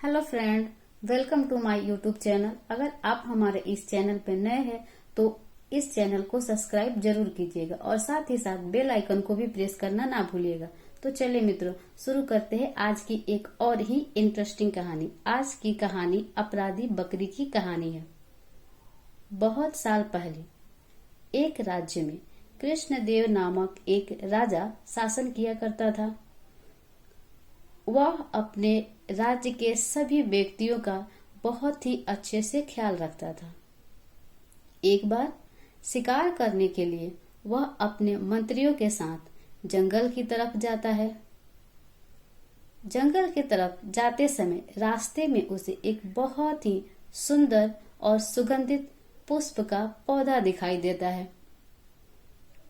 Hello friend, welcome to my YouTube channel. अगर आप हमारे इस चैनल पर नए हैं तो इस चैनल को सब्सक्राइब जरूर कीजिएगा और साथ ही साथ बेल आइकन को भी प्रेस करना ना भूलिएगा। तो चलिए मित्रों, शुरू करते हैं आज की एक और ही इंटरेस्टिंग कहानी। आज की कहानी अपराधी बकरी की कहानी है। बहुत साल पहले एक राज्य में कृष्णदेव नामक एक राजा शासन किया करता था। वह अपने राज्य के सभी व्यक्तियों का बहुत ही अच्छे से ख्याल रखता था। एक बार शिकार करने के लिए वह अपने मंत्रियों के साथ जंगल की तरफ जाता है। जंगल की तरफ जाते समय रास्ते में उसे एक बहुत ही सुंदर और सुगंधित पुष्प का पौधा दिखाई देता है।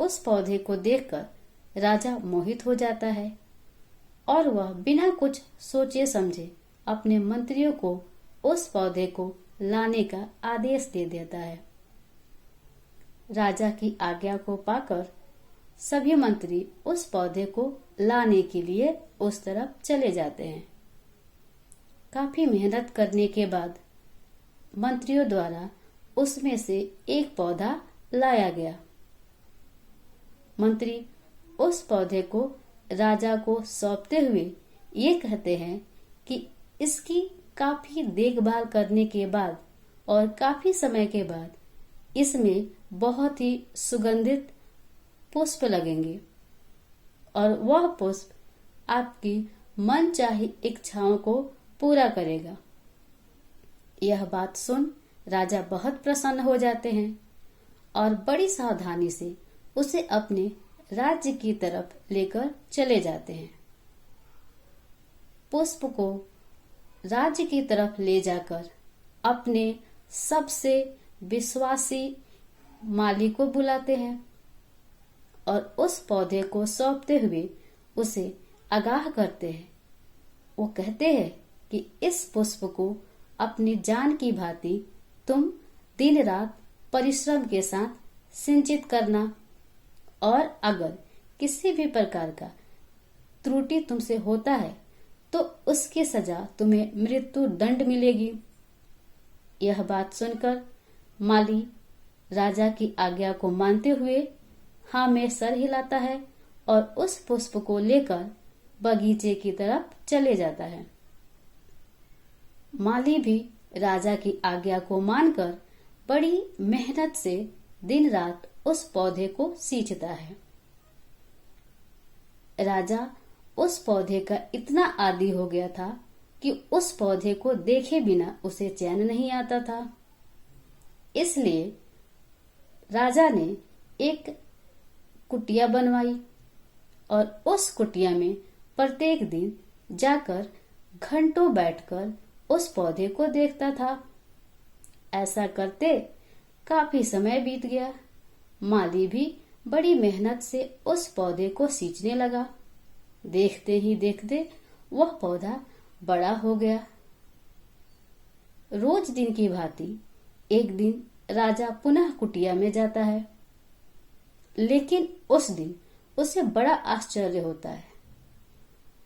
उस पौधे को देखकर राजा मोहित हो जाता है और वह बिना कुछ सोचे समझे अपने मंत्रियों को उस पौधे को लाने का आदेश दे देता है। राजा की आज्ञा को पाकर सभी मंत्री उस पौधे को लाने के लिए उस तरफ चले जाते हैं। काफी मेहनत करने के बाद मंत्रियों द्वारा उसमें से एक पौधा लाया गया। मंत्री उस पौधे को राजा को सौंपते हुए ये कहते हैं कि इसकी काफी देखभाल करने के बाद और काफी समय के बाद इसमें बहुत ही सुगंधित पुष्प लगेंगे और वह पुष्प आपकी मनचाही इच्छाओं को पूरा करेगा। यह बात सुन राजा बहुत प्रसन्न हो जाते हैं और बड़ी सावधानी से उसे अपने राज्य की तरफ लेकर चले जाते हैं। पुष्प को राज्य की तरफ ले जाकर अपने सबसे विश्वासी माली को बुलाते हैं और उस पौधे को सौंपते हुए उसे आगाह करते हैं। वो कहते हैं कि इस पुष्प को अपनी जान की भांति तुम दिन रात परिश्रम के साथ सिंचित करना और अगर किसी भी प्रकार का त्रुटि तुमसे होता है तो उसकी सजा तुम्हें मृत्यु दंड मिलेगी। यह बात सुनकर माली राजा की आज्ञा को मानते हुए हाँ में सर हिलाता है और उस पुष्प को लेकर बगीचे की तरफ चले जाता है। माली भी राजा की आज्ञा को मानकर बड़ी मेहनत से दिन रात उस पौधे को सींचता है। राजा उस पौधे का इतना आदी हो गया था कि उस पौधे को देखे बिना उसे चैन नहीं आता था। इसलिए राजा ने एक कुटिया बनवाई और उस कुटिया में प्रत्येक दिन जाकर घंटों बैठकर उस पौधे को देखता था। ऐसा करते काफी समय बीत गया। माली भी बड़ी मेहनत से उस पौधे को सींचने लगा। देखते ही देखते वह पौधा बड़ा हो गया। रोज दिन की भांति एक दिन राजा पुनः कुटिया में जाता है, लेकिन उस दिन उसे बड़ा आश्चर्य होता है।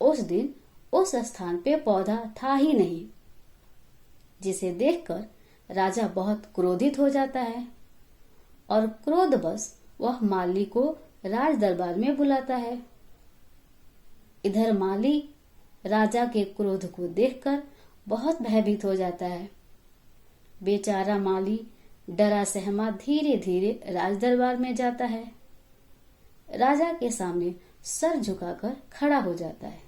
उस दिन उस स्थान पे पौधा था ही नहीं, जिसे देखकर राजा बहुत क्रोधित हो जाता है और क्रोधवश वह माली को राज दरबार में बुलाता है। इधर माली राजा के क्रोध को देखकर बहुत भयभीत हो जाता है। बेचारा माली डरा सहमा धीरे धीरे राज दरबार में जाता है। राजा के सामने सर झुकाकर खड़ा हो जाता है।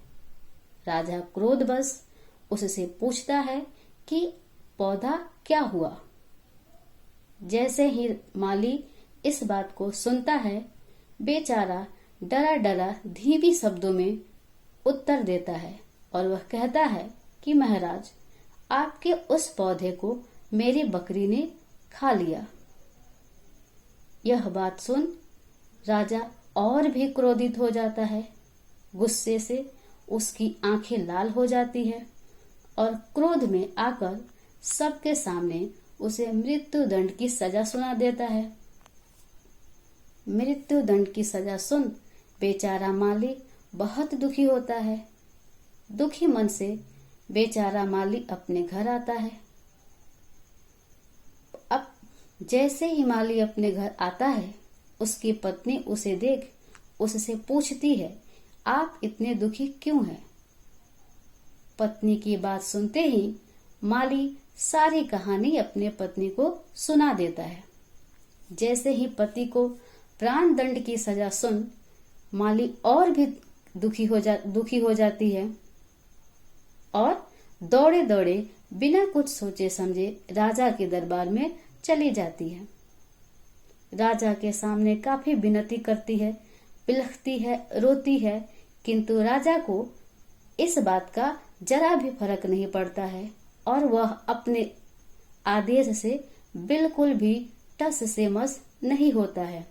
राजा क्रोधवश उससे पूछता है कि पौधा क्या हुआ। जैसे ही माली इस बात को सुनता है, बेचारा डरा डरा धीमी शब्दों में उत्तर देता है और वह कहता है कि महाराज, आपके उस पौधे को मेरी बकरी ने खा लिया। यह बात सुन राजा और भी क्रोधित हो जाता है। गुस्से से उसकी आंखें लाल हो जाती है और क्रोध में आकर सबके सामने उसे मृत्यु दंड की सजा सुना देता है। मृत्यु दंड की सजा सुन बेचारा माली बहुत दुखी होता है। दुखी मन से बेचारा माली अपने घर आता है। अब जैसे ही माली अपने घर आता है, उसकी पत्नी उसे देख उससे पूछती है, आप इतने दुखी क्यों हैं? पत्नी की बात सुनते ही माली सारी कहानी अपने पत्नी को सुना देता है। जैसे ही पति को प्राण दंड की सजा सुन माली और भी दुखी हो जाती है और दौड़े दौड़े बिना कुछ सोचे समझे राजा के दरबार में चली जाती है। राजा के सामने काफी विनती करती है, बिलखती है, रोती है, किंतु राजा को इस बात का जरा भी फर्क नहीं पड़ता है और वह अपने आदेश से बिल्कुल भी टस से मस नहीं होता है।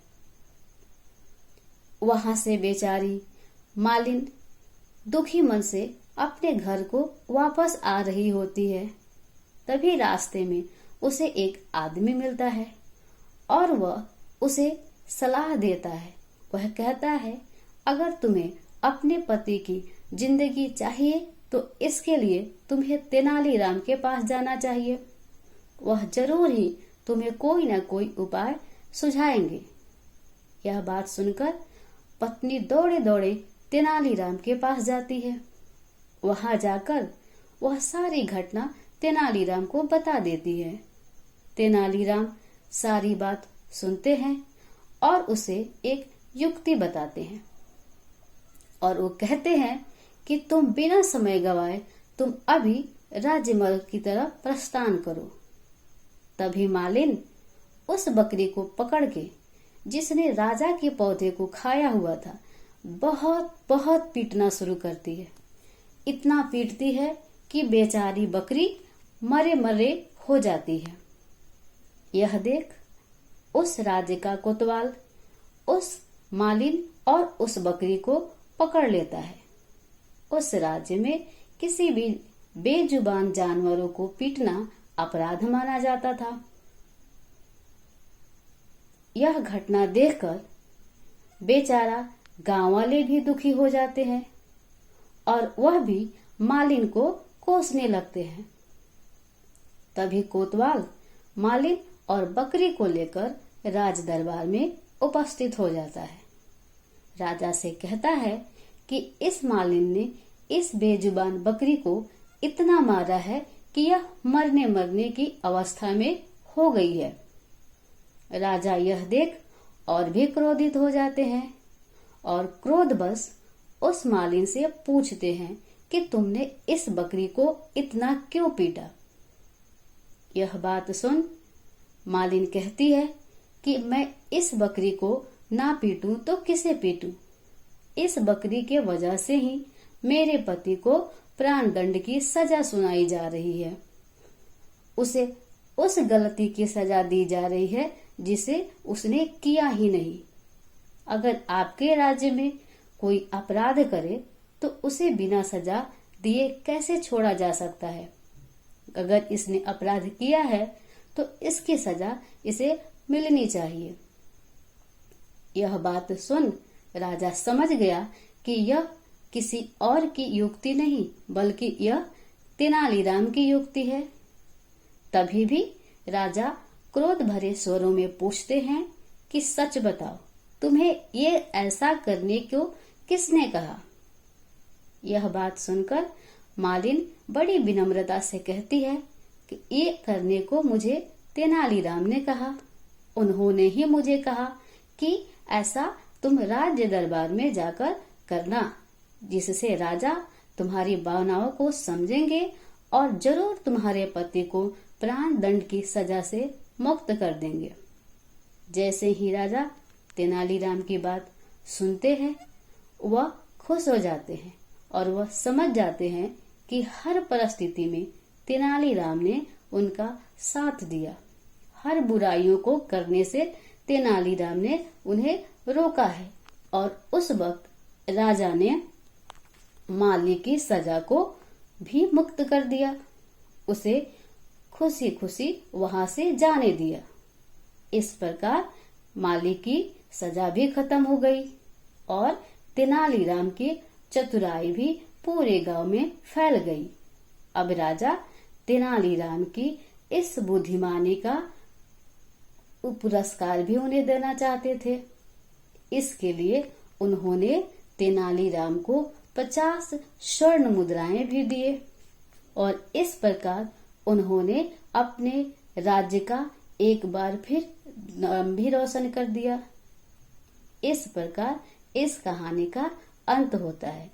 वहां से बेचारी मालिन दुखी मन से अपने घर को वापस आ रही होती है। तभी रास्ते में उसे एक आदमी मिलता है और वह उसे सलाह देता है। वह कहता है, अगर तुम्हें अपने पति की जिंदगी चाहिए तो इसके लिए तुम्हें तेनालीराम के पास जाना चाहिए। वह जरूर ही तुम्हें कोई न कोई उपाय सुझाएंगे। यह बात सुनकर पत्नी दौड़े दौड़े तेनालीराम के पास जाती है। वहां जाकर वह सारी घटना तेनालीराम को बता देती है। तेनालीराम सारी बात सुनते हैं और उसे एक युक्ति बताते हैं और वो कहते हैं कि तुम बिना समय गवाए तुम अभी राज्यमहल की तरफ प्रस्थान करो। तभी मालिन उस बकरी को पकड़ के, जिसने राजा के पौधे को खाया हुआ था, बहुत बहुत पीटना शुरू करती है। इतना पीटती है कि बेचारी बकरी मरे मरे हो जाती है। यह देख उस राज्य का कोतवाल उस मालिन और उस बकरी को पकड़ लेता है। उस राज्य में किसी भी बेजुबान जानवरों को पीटना अपराध माना जाता था। यह घटना देखकर बेचारा गांव वाले भी दुखी हो जाते हैं और वह भी मालिन को कोसने लगते हैं। तभी कोतवाल मालिन और बकरी को लेकर राज दरबार में उपस्थित हो जाता है। राजा से कहता है कि इस मालिन ने इस बेजुबान बकरी को इतना मारा है कि यह मरने की अवस्था में हो गई है। राजा यह देख और भी क्रोधित हो जाते हैं और क्रोधवश उस मालिन से पूछते हैं कि तुमने इस बकरी को इतना क्यों पीटा। यह बात सुन मालिन कहती है कि मैं इस बकरी को ना पीटूं तो किसे पीटूं। इस बकरी के वजह से ही मेरे पति को प्राण दंड की सजा सुनाई जा रही है। उसे उस गलती की सजा दी जा रही है जिसे उसने किया ही नहीं। अगर आपके राज्य में कोई अपराध करे तो उसे बिना सजा दिए कैसे छोड़ा जा सकता है। अगर इसने अपराध किया है तो इसकी सजा इसे मिलनी चाहिए। यह बात सुन राजा समझ गया कि यह किसी और की युक्ति नहीं बल्कि यह तेनालीराम की युक्ति है। तभी भी राजा क्रोध भरे स्वरों में पूछते हैं कि सच बताओ, तुम्हें ये ऐसा करने को किसने कहा। यह बात सुनकर मालिन बड़ी विनम्रता से कहती है कि ये करने को मुझे तेनालीराम ने कहा। उन्होंने ही मुझे कहा कि ऐसा तुम राज्य दरबार में जाकर करना, जिससे राजा तुम्हारी भावनाओं को समझेंगे और जरूर तुम्हारे पति को प्राण दंड की सजा से मुक्त कर देंगे। जैसे ही राजा तेनालीराम की बात सुनते हैं वह खुश हो जाते हैं और वह समझ जाते हैं कि हर परिस्थिति में तेनालीराम ने उनका साथ दिया। हर बुराइयों को करने से तेनालीराम ने उन्हें रोका है और उस वक्त राजा ने माली की सजा को भी मुक्त कर दिया। उसे खुशी खुशी वहां से जाने दिया। इस प्रकार माली की सजा भी खत्म हो गई और तेनालीराम की चतुराई भी पूरे गांव में फैल गई। अब राजा तेनालीराम की इस बुद्धिमानी का पुरस्कार भी उन्हें देना चाहते थे। इसके लिए उन्होंने तेनालीराम को 50 स्वर्ण मुद्राएं भी दिए और इस प्रकार उन्होंने अपने राज्य का एक बार फिर नाम भी रोशन कर दिया। इस प्रकार इस कहानी का अंत होता है।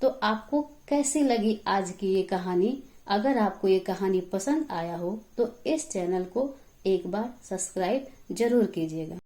तो आपको कैसी लगी आज की ये कहानी? अगर आपको ये कहानी पसंद आया हो तो इस चैनल को एक बार सब्सक्राइब जरूर कीजिएगा।